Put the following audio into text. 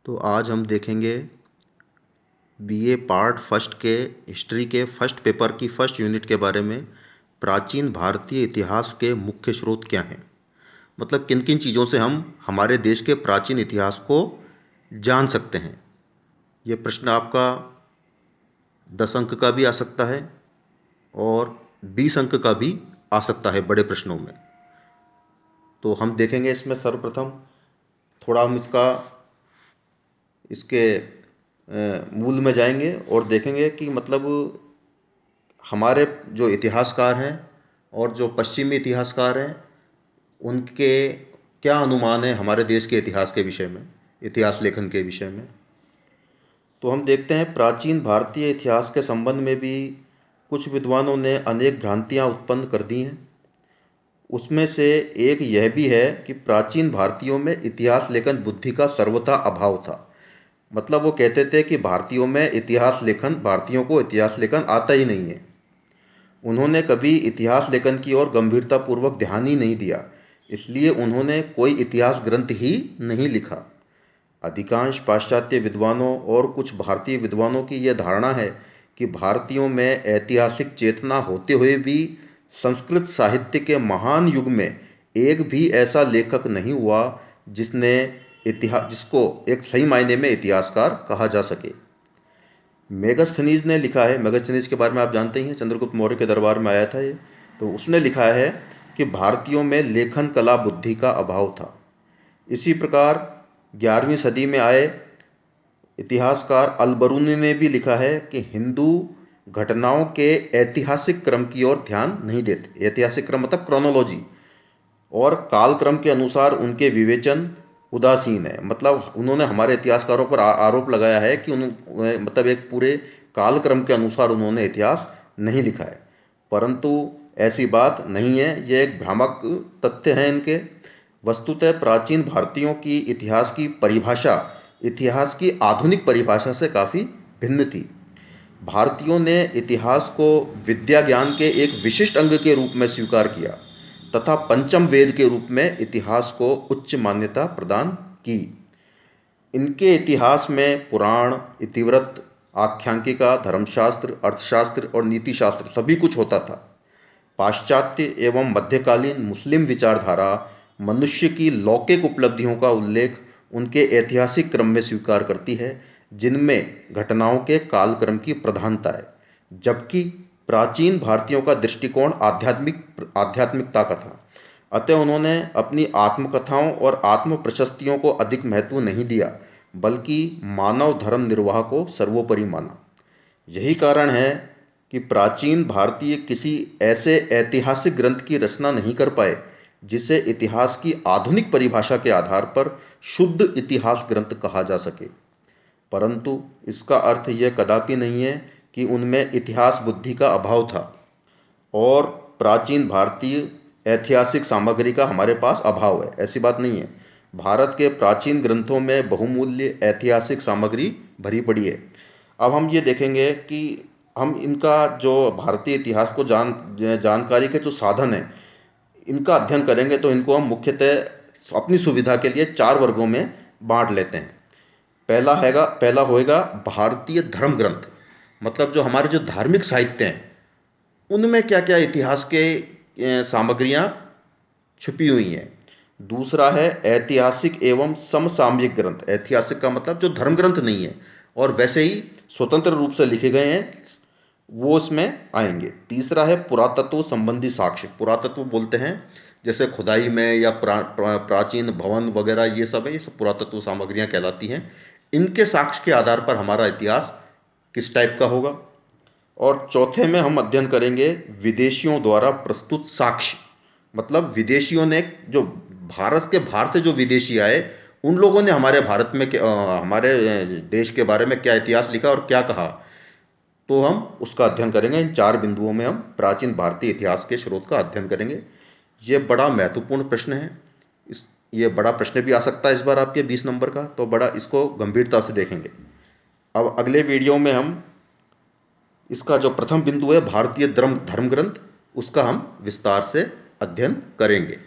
तो आज हम देखेंगे बीए पार्ट फर्स्ट के हिस्ट्री के फर्स्ट पेपर की फर्स्ट यूनिट के बारे में। प्राचीन भारतीय इतिहास के मुख्य स्रोत क्या हैं, मतलब किन किन चीज़ों से हम हमारे देश के प्राचीन इतिहास को जान सकते हैं। ये प्रश्न आपका 10 अंक का भी आ सकता है और 20 अंक का भी आ सकता है बड़े प्रश्नों में। तो हम देखेंगे इसमें सर्वप्रथम थोड़ा हम इसके मूल में जाएंगे और देखेंगे कि मतलब हमारे जो इतिहासकार हैं और जो पश्चिमी इतिहासकार हैं उनके क्या अनुमान है हमारे देश के इतिहास के विषय में, इतिहास लेखन के विषय में। तो हम देखते हैं प्राचीन भारतीय इतिहास के संबंध में भी कुछ विद्वानों ने अनेक भ्रांतियां उत्पन्न कर दी हैं। उसमें से एक यह भी है कि प्राचीन भारतीयों में इतिहास लेखन बुद्धि का सर्वथा अभाव था। मतलब वो कहते थे कि भारतीयों को इतिहास लेखन आता ही नहीं है। उन्होंने कभी इतिहास लेखन की ओर गंभीरतापूर्वक ध्यान ही नहीं दिया, इसलिए उन्होंने कोई इतिहास ग्रंथ ही नहीं लिखा। अधिकांश पाश्चात्य विद्वानों और कुछ भारतीय विद्वानों की यह धारणा है कि भारतीयों में ऐतिहासिक चेतना होते हुए भी संस्कृत साहित्य के महान युग में एक भी ऐसा लेखक नहीं हुआ जिसको एक सही मायने में इतिहासकार कहा जा सके। मेगास्थनीज ने लिखा है, मेगास्थनीज के बारे में आप जानते ही हैं, चंद्रगुप्त मौर्य के दरबार में आया था ये। तो उसने लिखा है कि भारतीयों में लेखन कला बुद्धि का अभाव था। इसी प्रकार 11वीं सदी में आए इतिहासकार अलबरूनी ने भी लिखा है कि हिंदू घटनाओं के ऐतिहासिक क्रम की ओर ध्यान नहीं देते। ऐतिहासिक क्रम मतलब क्रोनोलॉजी और कालक्रम के अनुसार उनके विवेचन उदासीन है। मतलब उन्होंने हमारे इतिहासकारों पर आरोप लगाया है कि मतलब एक पूरे कालक्रम के अनुसार उन्होंने इतिहास नहीं लिखा है, परंतु ऐसी बात नहीं है। यह एक भ्रामक तथ्य है इनके। वस्तुतः प्राचीन भारतीयों की इतिहास की आधुनिक परिभाषा से काफ़ी भिन्न थी। भारतीयों ने इतिहास को विद्या ज्ञान के एक विशिष्ट अंग के रूप में स्वीकार किया तथा पंचम वेद के रूप में इतिहास को उच्च मान्यता प्रदान की। इनके इतिहास में पुराण, इतिवृत्त, आख्यांकिका, धर्मशास्त्र, अर्थशास्त्र और नीतिशास्त्र सभी कुछ होता था। पाश्चात्य एवं मध्यकालीन मुस्लिम विचारधारा मनुष्य की लौकिक उपलब्धियों का उल्लेख उनके ऐतिहासिक क्रम में स्वीकार करती है, जिनमें घटनाओं के कालक्रम की प्रधानता है, जबकि प्राचीन भारतीयों का दृष्टिकोण आध्यात्मिकता का था। अतः उन्होंने अपनी आत्मकथाओं और आत्म प्रशस्तियों को अधिक महत्व नहीं दिया, बल्कि मानव धर्म निर्वाह को सर्वोपरि माना। यही कारण है कि प्राचीन भारतीय किसी ऐसे ऐतिहासिक ग्रंथ की रचना नहीं कर पाए जिसे इतिहास की आधुनिक परिभाषा के आधार पर शुद्ध इतिहास ग्रंथ कहा जा सके। परंतु इसका अर्थ यह कदापि नहीं है कि उनमें इतिहास बुद्धि का अभाव था और प्राचीन भारतीय ऐतिहासिक सामग्री का हमारे पास अभाव है। ऐसी बात नहीं है। भारत के प्राचीन ग्रंथों में बहुमूल्य ऐतिहासिक सामग्री भरी पड़ी है। अब हम ये देखेंगे कि हम इनका जो भारतीय इतिहास को जानकारी के जो साधन हैं इनका अध्ययन करेंगे तो इनको हम मुख्यतः अपनी सुविधा के लिए 4 वर्गों में बांट लेते हैं। पहला होएगा भारतीय धर्म ग्रंथ, मतलब जो हमारे जो धार्मिक साहित्य हैं उनमें क्या क्या इतिहास के सामग्रियां छुपी हुई हैं। दूसरा है ऐतिहासिक एवं समसामयिक ग्रंथ। ऐतिहासिक का मतलब जो धर्म ग्रंथ नहीं है और वैसे ही स्वतंत्र रूप से लिखे गए हैं, वो इसमें आएंगे। तीसरा है पुरातत्व संबंधी साक्ष्य। पुरातत्व बोलते हैं जैसे खुदाई में या प्राचीन भवन वगैरह, ये सब है, ये सब पुरातत्व सामग्रियां कहलाती हैं। इनके साक्ष्य के आधार पर हमारा इतिहास किस टाइप का होगा। और चौथे में हम अध्ययन करेंगे विदेशियों द्वारा प्रस्तुत साक्ष्य, मतलब विदेशियों ने जो बाहर से जो विदेशी आए उन लोगों ने हमारे देश के बारे में क्या इतिहास लिखा और क्या कहा, तो हम उसका अध्ययन करेंगे। इन 4 बिंदुओं में हम प्राचीन भारतीय इतिहास के स्रोत का अध्ययन करेंगे। ये बड़ा महत्वपूर्ण प्रश्न है। ये बड़ा प्रश्न भी आ सकता है इस बार आपके 20 नंबर का, तो बड़ा इसको गंभीरता से देखेंगे। अब अगले वीडियो में हम इसका जो प्रथम बिंदु है भारतीय धर्म ग्रंथ, उसका हम विस्तार से अध्ययन करेंगे।